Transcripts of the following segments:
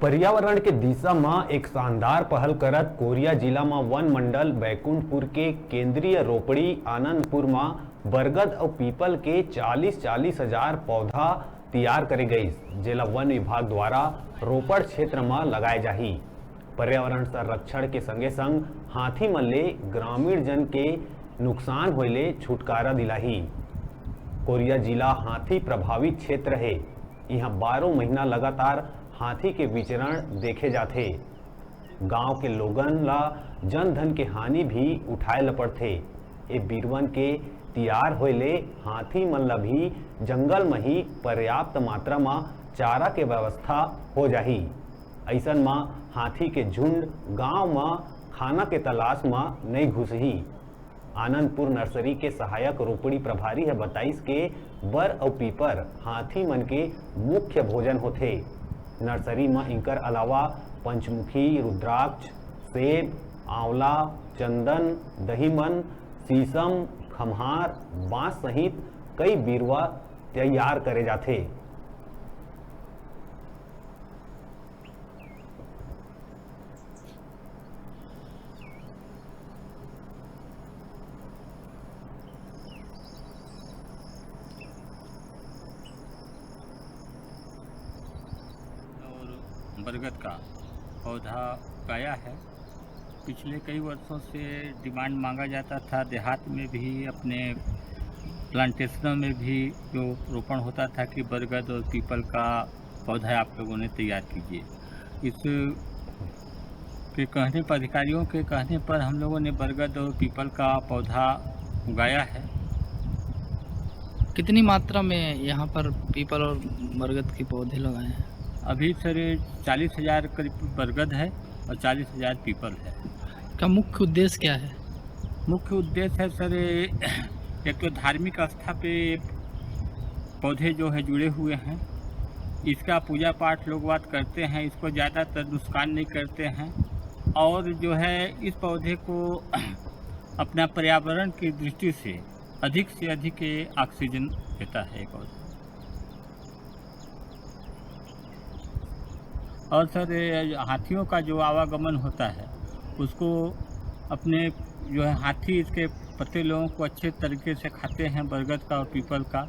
पर्यावरण के दिशा में एक शानदार पहल करत कोरिया जिला में वन मंडल बैकुंठपुर के केंद्रीय रोपड़ी आनंदपुर में बरगद और पीपल के 40-40 हजार पौधा तैयार करे गई, जेला वन विभाग द्वारा रोपड़ क्षेत्र में लगाए जाही। पर्यावरण संरक्षण के संगे संग हाथी मन ले ग्रामीण जन के नुकसान होइले छुटकारा दिलाही। कोरिया जिला हाथी प्रभावित क्षेत्र है। यहाँ 12 महीना लगातार हाथी के विचरण देखे जाते। गांव के लोगन ला जन धन के हानि भी उठाए ल पड़थे। ए बीरवन के तैयार होइले हाथी मन ला भी जंगल में ही पर्याप्त मात्रा में चारा के व्यवस्था हो जाही। ऐसन में हाथी के झुंड गांव में खाना के तलाश में नहीं घुसही। आनंदपुर नर्सरी के सहायक रोपड़ी प्रभारी है बताइस के बर और पीपर हाथी मन के मुख्य भोजन होथे। नर्सरी में इनकर अलावा पंचमुखी, रुद्राक्ष, सेब, आंवला, चंदन, दहीमन, शीशम, खम्हार, बांस सहित कई बीरवा तैयार करे जाते। बरगद का पौधा उगाया है। पिछले कई वर्षों से डिमांड मांगा जाता था। देहात में भी, अपने प्लांटेशनों में भी जो रोपण होता था कि बरगद और पीपल का पौधा आप लोगों ने तैयार कीजिए। इस के कहने पर, अधिकारियों के कहने पर हम लोगों ने बरगद और पीपल का पौधा उगाया है। कितनी मात्रा में यहाँ पर पीपल और बरगद के पौधे लगाए हैं? अभी सर 40,000 करीब बरगद है और 40,000 पीपल है। का मुख्य उद्देश्य क्या है? मुख्य उद्देश्य है सर, एक तो धार्मिक आस्था पे पौधे जो है जुड़े हुए हैं। इसका पूजा पाठ लोग बात करते हैं, इसको ज़्यादातर नुकसान नहीं करते हैं। और जो है इस पौधे को अपना पर्यावरण की दृष्टि से अधिक ऑक्सीजन देता है पौधा। और सर हाथियों का जो आवागमन होता है उसको अपने जो है हाथी इसके पत्ते लोगों को अच्छे तरीके से खाते हैं। बरगद का और पीपल का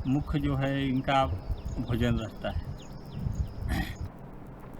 मुख्य जो है इनका भोजन रहता है।